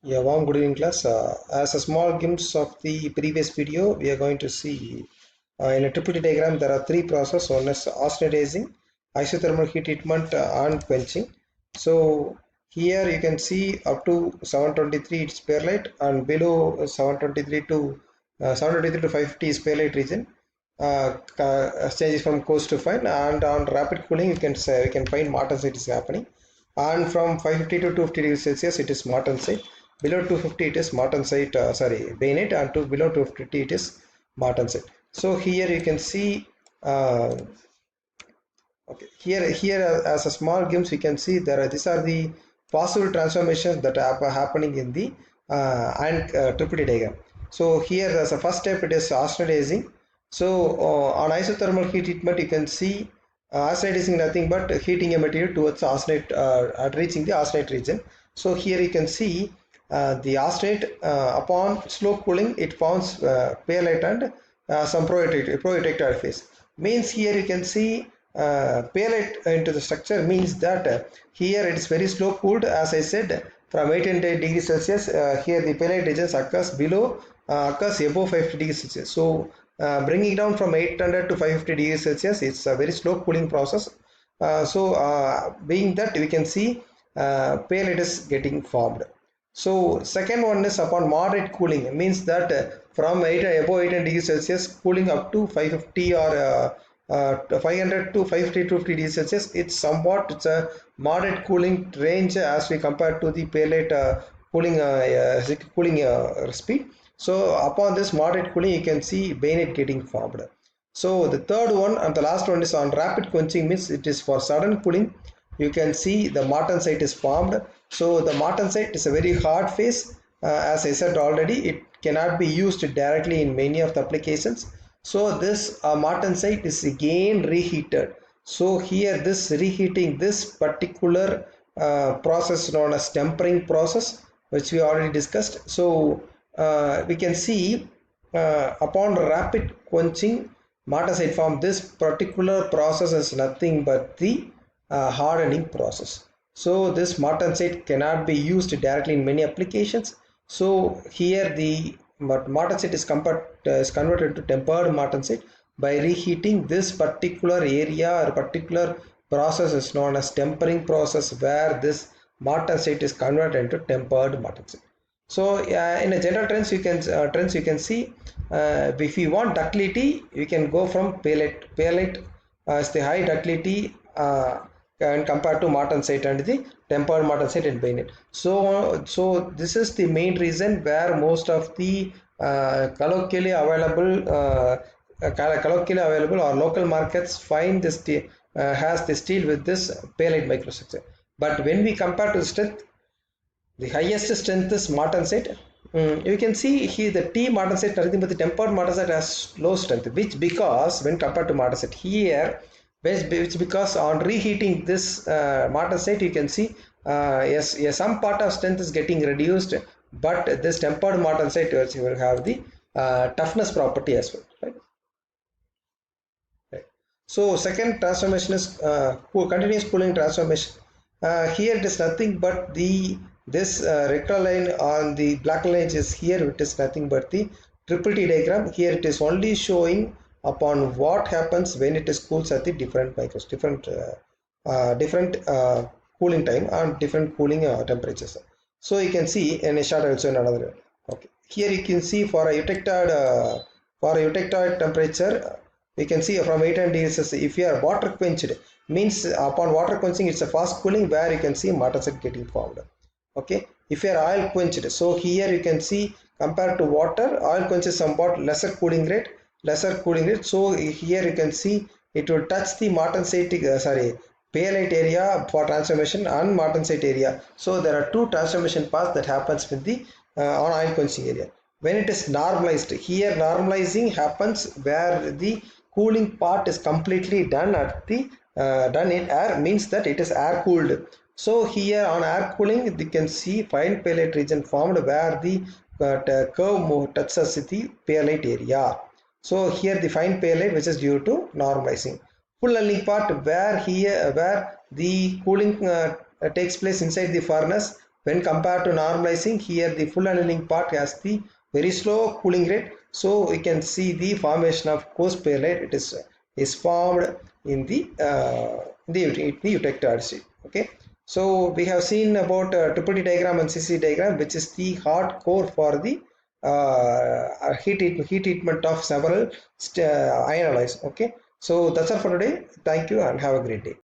Yeah, warm good evening class. As a small glimpse of the previous video, we are going to see in a triple diagram there are three processes. One is austenitizing, isothermal heat treatment, and quenching. So here you can see up to 723 it's pearlite, and below 723 to 550 is pearlite region. Changes from coarse to fine, and on rapid cooling you can say we can find martensite is happening, and from 550 to 250 degrees Celsius it is martensite. Below 250 it is martensite, bainite, and to below 250 it is martensite. So here you can see okay, here as a small glimpse we can see there are these are the possible transformations that are happening in the triple diagram. So here as a first step it is austenitizing. So on isothermal heat treatment you can see austenitizing nothing but heating a material towards austenite reaching the austenite region. So here you can see the austenite upon slow cooling it forms pearlite and some pro-ejectile phase. Means here you can see pearlite into the structure means that here it is very slow cooled, as I said, from 800 degrees Celsius. Here the pearlite regions occurs above 50 degrees Celsius. So bringing down from 800 to 550 degrees Celsius, it's a very slow cooling process. Being that we can see pearlite is getting formed. So second one is upon moderate cooling, means that from above 800 degrees Celsius cooling up to 550 or 500 to 550 to 50 degrees Celsius, it's a moderate cooling range as we compare to the pearlite cooling speed. So upon this moderate cooling you can see bainite getting formed. So the third one and the last one is on rapid quenching, means it is for sudden cooling. You can see the martensite is formed. So the martensite is a very hard phase. As I said already, it cannot be used directly in many of the applications. So this martensite is again reheated. So here this reheating, this particular process known as tempering process, which we already discussed. So we can see upon rapid quenching martensite form, this particular process is nothing but the hardening process. So this martensite cannot be used directly in many applications. So here the martensite is converted to tempered martensite by reheating. This particular area or particular process is known as tempering process, where this martensite is converted into tempered martensite. So in a general trends you can see if you want ductility you can go from pearlite as the high ductility and compared to martensite and the tempered martensite and bainite. So this is the main reason where most of the colloquially available or local markets find this has the steel with this pearlite microstructure. But when we compare to the strength, the highest strength is martensite. You can see here the T martensite nothing but the tempered martensite has low strength, which because when compared to martensite here, which because on reheating this martensite you can see yes, some part of strength is getting reduced, but this tempered martensite will have the toughness property as well, right? So second transformation is continuous cooling transformation. Here it is nothing but this rectangle line on the black line is here. It is nothing but the triple T diagram. Here it is only showing upon what happens when it is cools at the different cooling time and different cooling temperatures. So you can see in a shot also in another. Okay, here you can see for a eutectoid temperature. We can see from 800 degrees if you are water quenched, means upon water quenching it's a fast cooling where you can see martensite getting formed. Okay, if you are oil quenched, so here you can see compared to water, oil quench is somewhat lesser cooling rate. So here you can see it will touch the martensite pearlite area for transformation and martensite area. So there are two transformation paths that happens with the on oil quenching area. When it is normalized, here normalizing happens where the cooling part is completely done at the done in air, means that it is air cooled. So here on air cooling you can see fine pearlite region formed where the curve touches the pearlite area. So here the fine pearlite which is due to normalizing. Full annealing part where the cooling takes place inside the furnace when compared to normalizing, here the full annealing part has the very slow cooling rate. So we can see the formation of coarse pearlite. It is formed in the eutectile state. Okay, so we have seen about triple T diagram and CC diagram, which is the hard core for the heat treatment of several iron alloys. Okay, so that's all for today. Thank you and have a great day.